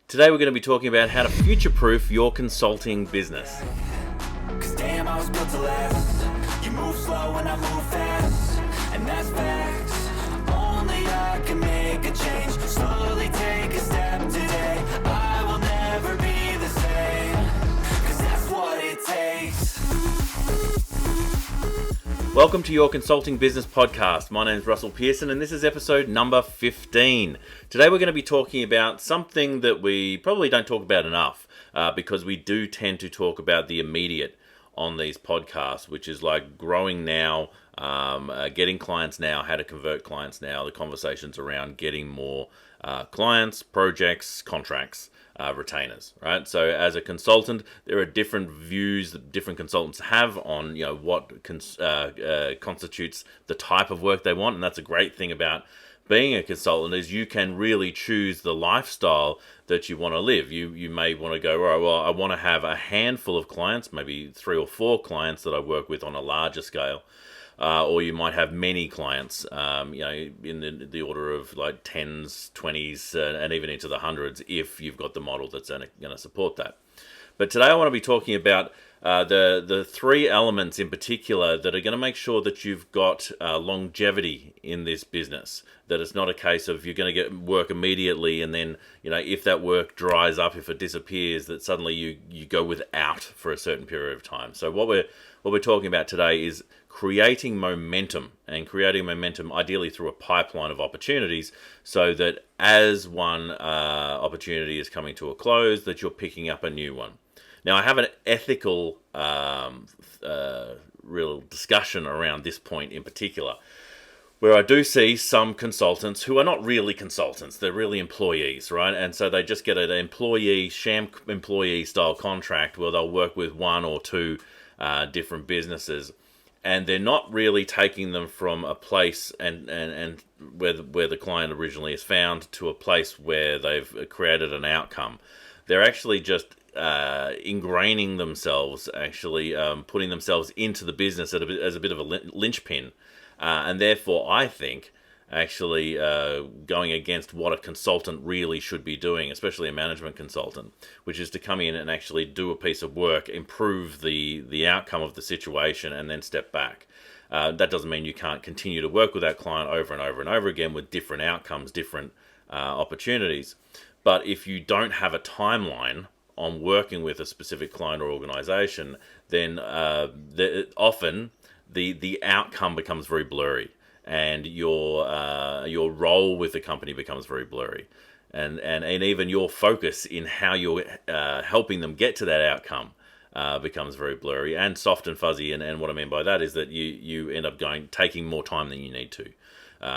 Today we're going to be talking about how to future-proof your consulting business. 'Cause damn, I was built to last. You move slow and I move fast, and that's facts. Only I can make a change. Slowly take a step today. I will never be the same, 'cause that's what it takes. Welcome to your Consulting Business Podcast. My name is Russell Pearson and this is episode number 15. Today we're going to be talking about something that we probably don't talk about enough because we do tend to talk about the immediate on these podcasts, which is like growing now, getting clients now, how to convert clients now, the conversations around getting more clients, projects, contracts, retainers, right? So as a consultant, there are different views that different consultants have on, what constitutes the type of work they want. And that's a great thing about being a consultant, is you can really choose the lifestyle that you want to live. You may want to go, all right, well, I want to have a handful of clients, maybe 3 or 4 clients that I work with on a larger scale. Or you might have many clients, in the order of like 10s, 20s, and even into the hundreds if you've got the model that's going to support that. But today I want to be talking about the 3 elements in particular that are going to make sure that you've got longevity in this business. That it's not a case of you're going to get work immediately and then, if that work dries up, if it disappears, that suddenly you go without for a certain period of time. So what we're talking about today is creating momentum, and creating momentum ideally through a pipeline of opportunities, so that as one opportunity is coming to a close, that you're picking up a new one. Now, I have an ethical real discussion around this point in particular, where I do see some consultants who are not really consultants, they're really employees, right? And so they just get an sham employee style contract where they'll work with 1 or 2 different businesses, and they're not really taking them from a place and where the client originally is found to a place where they've created an outcome. They're actually just ingraining themselves, putting themselves into the business as a bit of a linchpin, and therefore I think actually going against what a consultant really should be doing, especially a management consultant, which is to come in and actually do a piece of work, improve the outcome of the situation, and then step back. That doesn't mean you can't continue to work with that client over and over and over again with different outcomes, different opportunities. But if you don't have a timeline on working with a specific client or organization, then often the outcome becomes very blurry, and your role with the company becomes very blurry, and even your focus in how you're helping them get to that outcome becomes very blurry and soft and fuzzy. And what I mean by that is that you end up taking more time than you need to.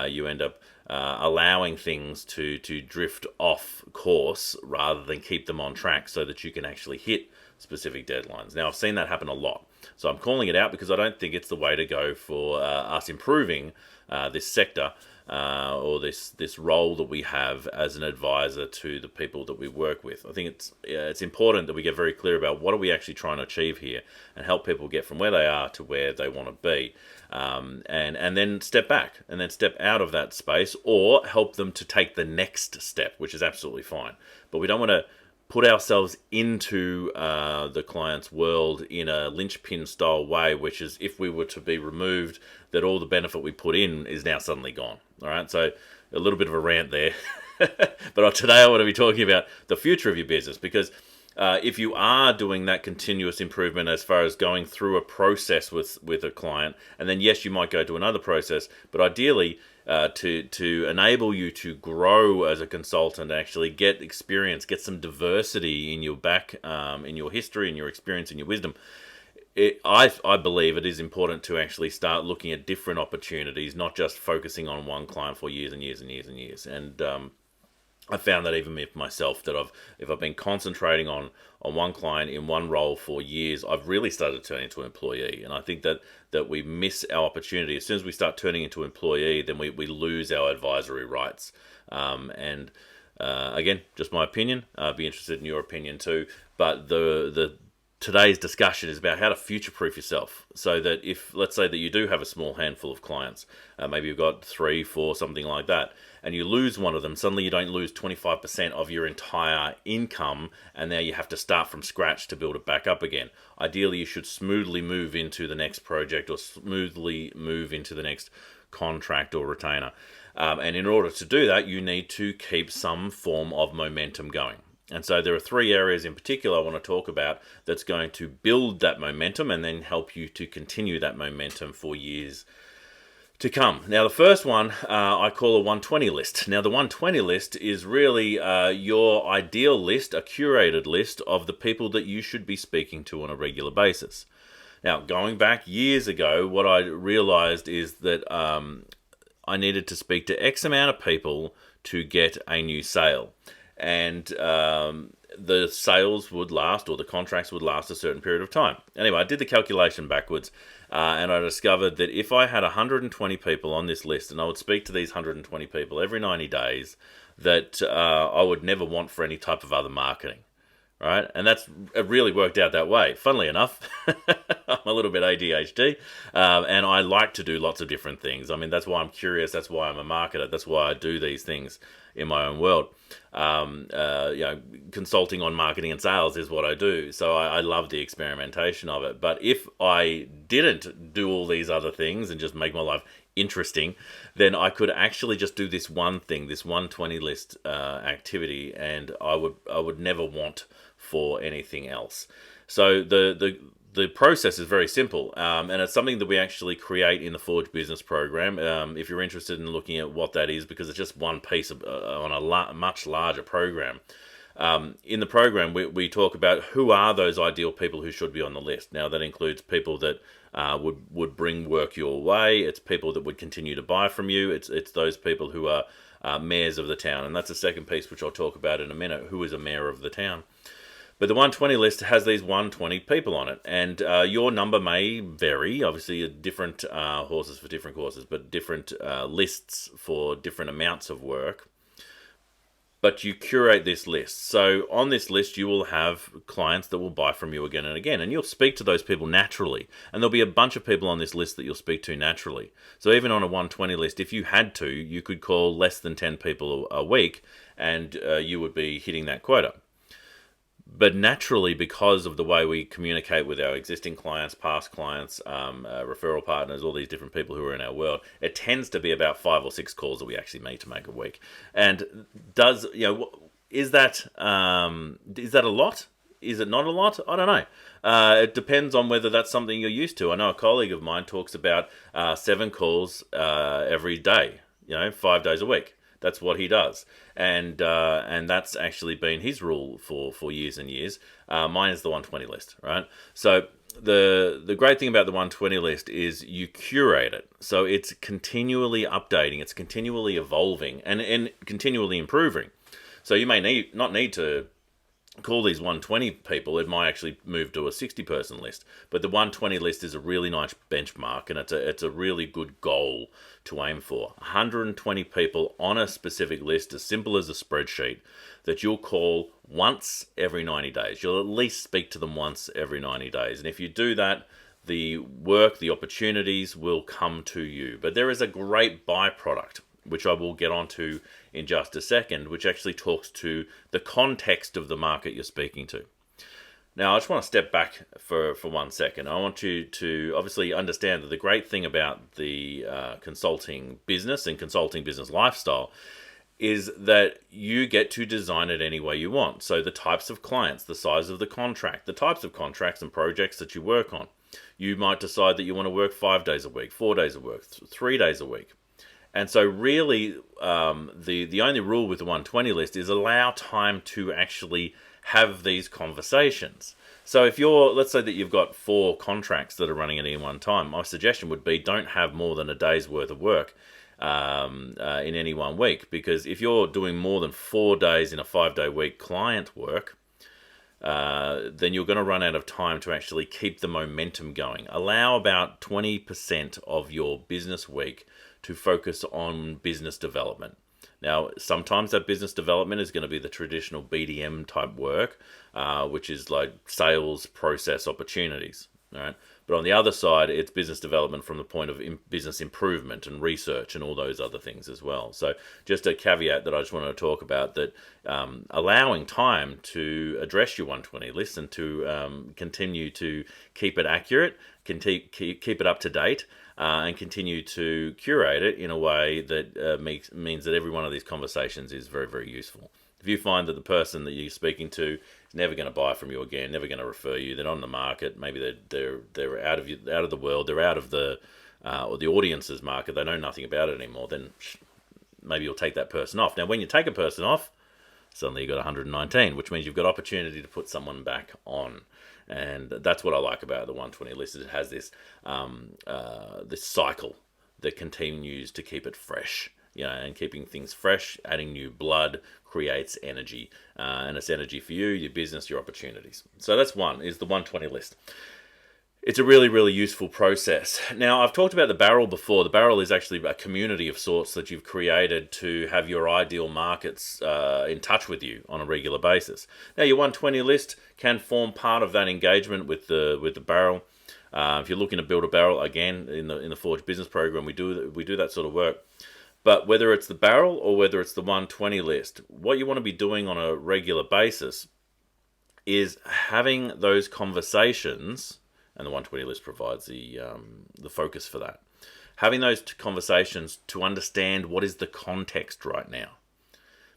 You end up allowing things to drift off course rather than keep them on track, so that you can actually hit specific deadlines. Now, I've seen that happen a lot, so I'm calling it out because I don't think it's the way to go for us improving this sector or this role that we have as an advisor to the people that we work with. I think it's important that we get very clear about what are we actually trying to achieve here, and help people get from where they are to where they want to be, and then step back and then step out of that space, or help them to take the next step, which is absolutely fine. But we don't want to put ourselves into the client's world in a linchpin style way, which is, if we were to be removed, that all the benefit we put in is now suddenly gone. All right, so a little bit of a rant there. But today I want to be talking about the future of your business, because if you are doing that continuous improvement as far as going through a process with a client, and then yes, you might go to another process, but ideally to enable you to grow as a consultant, actually get experience, get some diversity in your in your history, in your experience, in your wisdom. I believe it is important to actually start looking at different opportunities, not just focusing on one client for years and years and years and years. And I found that even with myself, that if I've been concentrating on one client in one role for years, I've really started turning into an employee. And I think that we miss our opportunity. As soon as we start turning into employee, then we lose our advisory rights. Again, just my opinion. I'd be interested in your opinion too. But today's discussion is about how to future-proof yourself, so that if, let's say that you do have a small handful of clients, maybe you've got 3, 4, something like that, and you lose one of them, suddenly you don't lose 25% of your entire income, and now you have to start from scratch to build it back up again. Ideally, you should smoothly move into the next project or smoothly move into the next contract or retainer. And in order to do that, you need to keep some form of momentum going. And so there are 3 areas in particular I want to talk about that's going to build that momentum and then help you to continue that momentum for years to come. Now, the first one I call a 120 list. Now, the 120 list is really your ideal list, a curated list of the people that you should be speaking to on a regular basis. Now, going back years ago, what I realized is that I needed to speak to X amount of people to get a new sale. And the sales would last, or the contracts would last a certain period of time. Anyway, I did the calculation backwards, and I discovered that if I had 120 people on this list, and I would speak to these 120 people every 90 days, that I would never want for any type of other marketing. Right? And it really worked out that way. Funnily enough, I'm a little bit ADHD, and I like to do lots of different things. I mean, that's why I'm curious. That's why I'm a marketer. That's why I do these things in my own world. Consulting on marketing and sales is what I do. So I love the experimentation of it. But if I didn't do all these other things and just make my life interesting, then I could actually just do this one thing, this 120 list activity, and I would never want for anything else. So the process is very simple, and it's something that we actually create in the Forge Business Program. If you're interested in looking at what that is, because it's just one piece of, on a much larger program. In the program, we talk about who are those ideal people who should be on the list. Now, that includes people that would bring work your way. It's people that would continue to buy from you. It's those people who are mayors of the town. And that's the second piece, which I'll talk about in a minute. Who is a mayor of the town? But the 120 list has these 120 people on it, and your number may vary. Obviously, different horses for different courses, but different lists for different amounts of work. But you curate this list. So on this list, you will have clients that will buy from you again and again, and you'll speak to those people naturally. And there'll be a bunch of people on this list that you'll speak to naturally. So even on a 120 list, if you had to, you could call less than 10 people a week, and you would be hitting that quota. But naturally, because of the way we communicate with our existing clients, past clients, referral partners, all these different people who are in our world, it tends to be about 5 or 6 calls that we actually need to make a week. And is that a lot? Is it not a lot? I don't know. It depends on whether that's something you're used to. I know a colleague of mine talks about 7 calls every day, 5 days a week. That's what he does, and that's actually been his rule for years and years. Mine is the 120 list, right? So the great thing about the 120 list is you curate it, so it's continually updating, it's continually evolving, and continually improving. So you may not need to call these 120 people. It might actually move to a 60-person list, but the 120 list is a really nice benchmark, and it's a really good goal to aim for. 120 people on a specific list, as simple as a spreadsheet, that you'll call once every 90 days. You'll at least speak to them once every 90 days, and if you do that, the work, the opportunities will come to you. But there is a great byproduct, which I will get onto in just a second, which actually talks to the context of the market you're speaking to. Now, I just want to step back for 1 second. I want you to obviously understand that the great thing about the consulting business and consulting business lifestyle is that you get to design it any way you want. So the types of clients, the size of the contract, the types of contracts and projects that you work on. You might decide that you want to work 5 days a week, 4 days a week, 3 days a week. And so really, the only rule with the 120 list is allow time to actually have these conversations. So if let's say that you've got 4 contracts that are running at any one time, my suggestion would be don't have more than a day's worth of work in any 1 week. Because if you're doing more than 4 days in a 5-day week client work, then you're going to run out of time to actually keep the momentum going. Allow about 20% of your business week to focus on business development. Now, sometimes that business development is going to be the traditional BDM type work, which is like sales process opportunities. All right. But on the other side, it's business development from the point of business improvement and research and all those other things as well. So just a caveat that I just wanted to talk about, that allowing time to address your 120 list and to continue to keep it accurate, keep it up to date, and continue to curate it in a way that means that every one of these conversations is very, very useful. If you find that the person that you're speaking to is never going to buy from you again, never going to refer you, they're not on the market, maybe they're out of the world, they're out of the or the audience's market, they know nothing about it anymore, then maybe you'll take that person off. Now, when you take a person off, suddenly you've got 119, which means you've got opportunity to put someone back on. And that's what I like about the 120 list, is it has this this cycle that continues to keep it fresh. And keeping things fresh, adding new blood creates energy, and it's energy for you, your business, your opportunities. So that's one, is the 120 list. It's a really, really useful process. Now, I've talked about the barrel before. The barrel is actually a community of sorts that you've created to have your ideal markets in touch with you on a regular basis. Now, your 120 list can form part of that engagement with the barrel. If you're looking to build a barrel, again, in the Forge Business Program, we do that sort of work. But whether it's the barrel or whether it's the 120 list, what you want to be doing on a regular basis is having those conversations, and the 120 list provides the focus for that. Having those conversations to understand what is the context right now.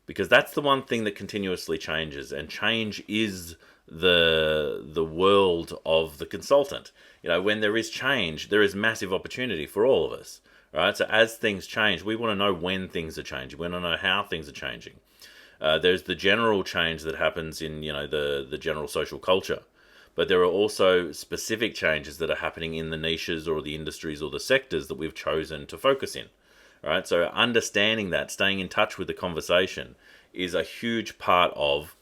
Because that's the one thing that continuously changes, and change is the world of the consultant. When there is change, there is massive opportunity for all of us. Right, so as things change, we want to know when things are changing. We want to know how things are changing. There's the general change that happens in the general social culture, but there are also specific changes that are happening in the niches or the industries or the sectors that we've chosen to focus in. Right, so understanding that, staying in touch with the conversation, is a huge part of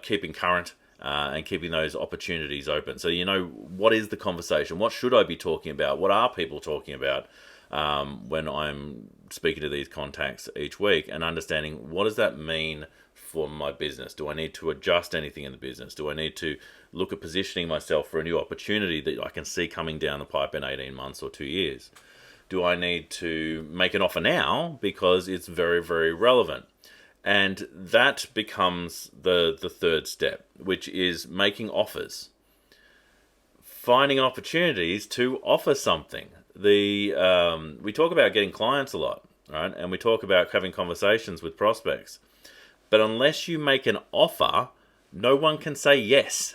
keeping current and keeping those opportunities open. So what is the conversation? What should I be talking about? What are people talking about? When I'm speaking to these contacts each week, and understanding what does that mean for my business? Do I need to adjust anything in the business? Do I need to look at positioning myself for a new opportunity that I can see coming down the pipe in 18 months or 2 years? Do I need to make an offer now because it's very, very relevant? And that becomes the third step, which is making offers. Finding opportunities to offer something. We talk about getting clients a lot, right? And we talk about having conversations with prospects. But unless you make an offer, no one can say yes.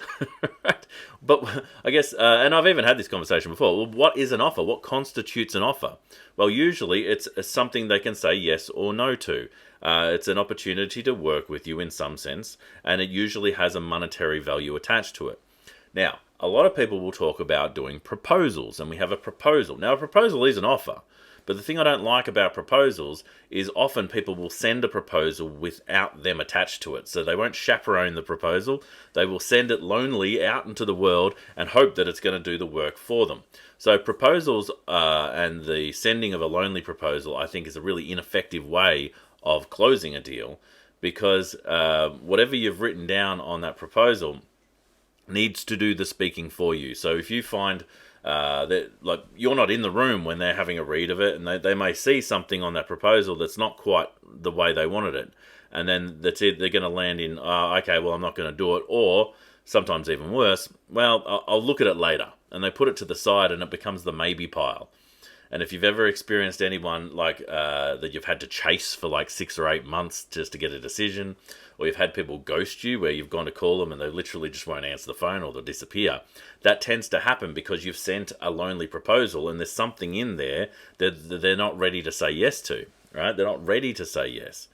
Right? But I guess, and I've even had this conversation before, well, what is an offer? What constitutes an offer? Well, usually it's something they can say yes or no to. It's an opportunity to work with you in some sense, and it usually has a monetary value attached to it. Now, a lot of people will talk about doing proposals, and we have a proposal. Now, a proposal is an offer, but the thing I don't like about proposals is often people will send a proposal without them attached to it. So they won't chaperone the proposal. They will send it lonely out into the world and hope that it's going to do the work for them. So proposals and the sending of a lonely proposal, I think, is a really ineffective way of closing a deal, because whatever you've written down on that proposal needs to do the speaking for you. So if you find that you're not in the room when they're having a read of it, and they may see something on that proposal that's not quite the way they wanted it, and then that's it, they're going to land in, okay, well, I'm not going to do it, or sometimes even worse, well, I'll look at it later, and they put it to the side and it becomes the maybe pile. And if you've ever experienced anyone that you've had to chase for 6 or 8 months just to get a decision, or you've had people ghost you where you've gone to call them and they literally just won't answer the phone or they'll disappear, that tends to happen because you've sent a lonely proposal and there's something in there that they're not ready to say yes to, right? They're not ready to say yes.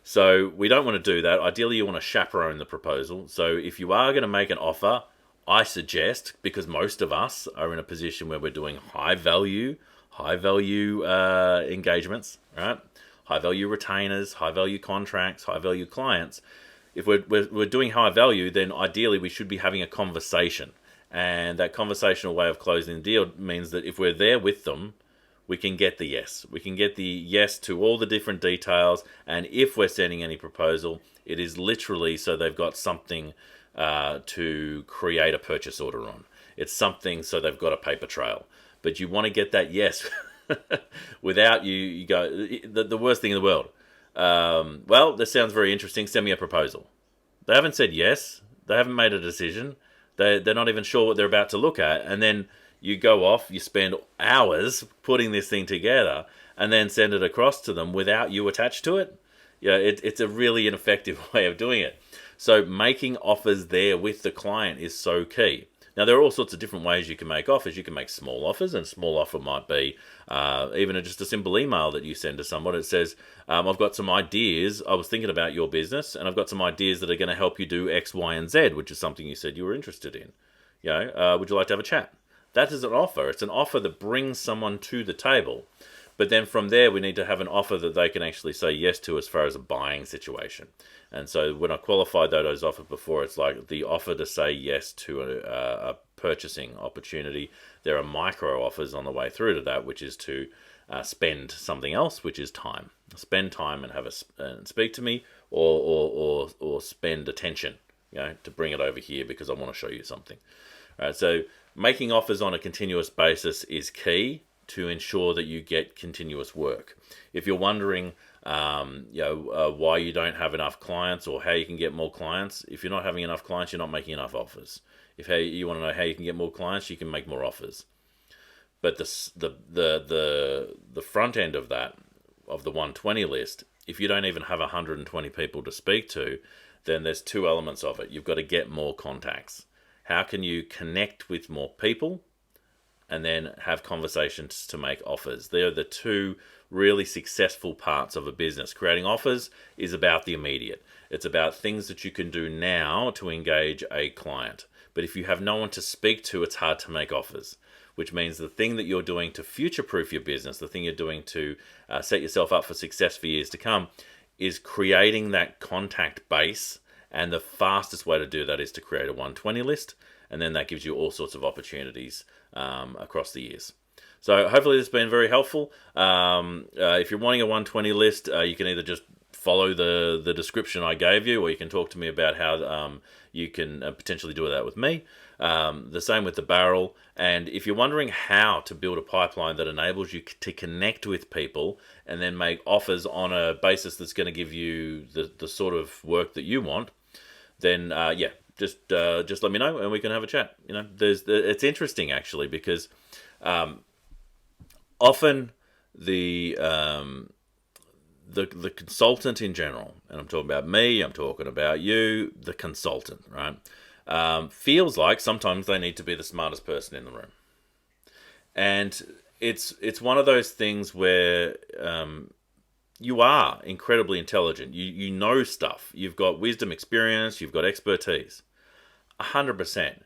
So we don't want to do that. Ideally, you want to chaperone the proposal. So if you are going to make an offer, I suggest, because most of us are in a position where we're doing high value engagements, right? High value retainers, high value contracts, high value clients. If we're doing high value, then ideally we should be having a conversation. And that conversational way of closing the deal means that if we're there with them, we can get the yes. We can get the yes to all the different details. And if we're sending any proposal, it is literally so they've got something to create a purchase order on. It's something so they've got a paper trail. But you want to get that yes without you go, the worst thing in the world. Well, this sounds very interesting. Send me a proposal. They haven't said yes. They haven't made a decision. They're not even sure what they're about to look at. And then you go off, you spend hours putting this thing together, and then send it across to them without you attached to it. Yeah, it's a really ineffective way of doing it. So making offers there with the client is so key. Now, there are all sorts of different ways you can make offers. You can make small offers, and small offer might be even just a simple email that you send to someone. It says, I've got some ideas. I was thinking about your business, and I've got some ideas that are going to help you do X, Y, and Z, which is something you said you were interested in. Would you like to have a chat? That is an offer. It's an offer that brings someone to the table. But then from there, we need to have an offer that they can actually say yes to as far as a buying situation. And so when I qualified those offers before, it's like the offer to say yes to a purchasing opportunity. There are micro offers on the way through to that, which is to spend something else, which is time. Spend time and and speak to me, or spend attention, to bring it over here because I want to show you something. All right, so making offers on a continuous basis is key to ensure that you get continuous work. If you're wondering, why you don't have enough clients or how you can get more clients, if you're not having enough clients, you're not making enough offers. If you want to know how you can get more clients, you can make more offers. But the front end of that, of the 120 list, if you don't even have 120 people to speak to, then there's two elements of it. You've got to get more contacts. How can you connect with more people and then have conversations to make offers? They're the two really successful parts of a business. Creating offers is about the immediate. It's about things that you can do now to engage a client. But if you have no one to speak to, it's hard to make offers, which means the thing that you're doing to future-proof your business, the thing you're doing to set yourself up for success for years to come, is creating that contact base. And the fastest way to do that is to create a 120 list, and then that gives you all sorts of opportunities across the years. So hopefully this has been very helpful. If you're wanting a 120 list, you can either just follow the description I gave you, or you can talk to me about how you can potentially do that with me. The same with the barrel. And if you're wondering how to build a pipeline that enables you to connect with people and then make offers on a basis that's going to give you the sort of work that you want, then just let me know and we can have a chat. It's interesting actually, because often the consultant in general, and I'm talking about me, I'm talking about you, the consultant, right? Feels like sometimes they need to be the smartest person in the room. And it's one of those things where you are incredibly intelligent. You know stuff. You've got wisdom, experience, you've got expertise. 100%.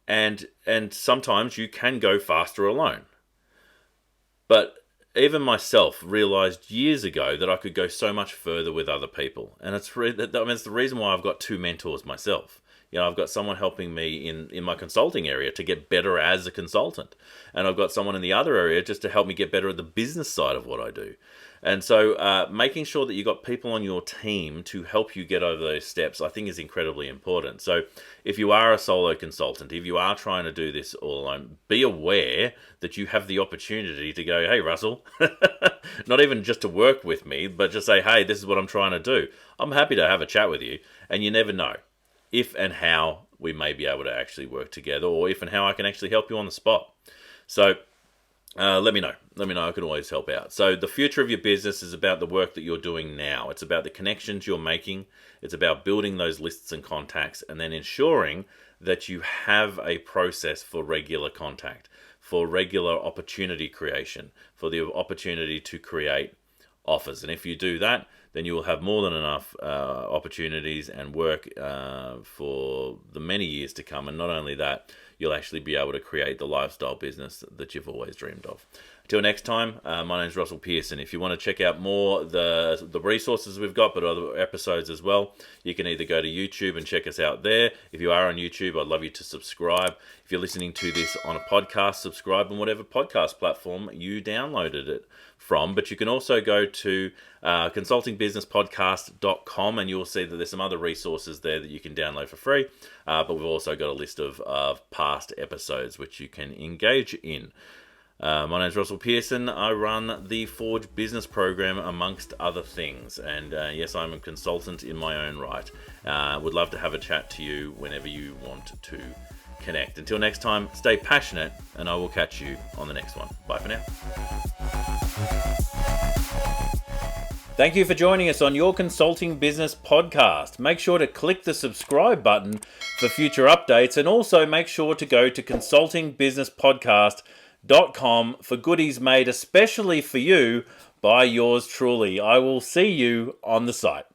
And sometimes you can go faster alone. But even myself realized years ago that I could go so much further with other people. And it's the reason why I've got two mentors myself. I've got someone helping me in my consulting area to get better as a consultant. And I've got someone in the other area just to help me get better at the business side of what I do. And so making sure that you've got people on your team to help you get over those steps, I think is incredibly important. So if you are a solo consultant, if you are trying to do this all alone, be aware that you have the opportunity to go, hey, Russell, not even just to work with me, but just say, hey, this is what I'm trying to do. I'm happy to have a chat with you. And you never know if and how we may be able to actually work together, or if and how I can actually help you on the spot. So let me know. I can always help out. So the future of your business is about the work that you're doing now. It's about the connections you're making. It's about building those lists and contacts, and then ensuring that you have a process for regular contact, for regular opportunity creation, for the opportunity to create offers. And if you do that, then you will have more than enough opportunities and work for the many years to come. And not only that, you'll actually be able to create the lifestyle business that you've always dreamed of. Till next time, my name's Russell Pearson. If you want to check out more the resources we've got, but other episodes as well, you can either go to YouTube and check us out there. If you are on YouTube, I'd love you to subscribe. If you're listening to this on a podcast, subscribe on whatever podcast platform you downloaded it from. But you can also go to consultingbusinesspodcast.com and you'll see that there's some other resources there that you can download for free. But we've also got a list of past episodes which you can engage in. My name is Russell Pearson. I run the Forge Business Program amongst other things. And yes, I'm a consultant in my own right. Would love to have a chat to you whenever you want to connect. Until next time, stay passionate and I will catch you on the next one. Bye for now. Thank you for joining us on Your Consulting Business Podcast. Make sure to click the subscribe button for future updates and also make sure to go to consultingbusinesspodcast.com for goodies made especially for you by yours truly. I will see you on the site.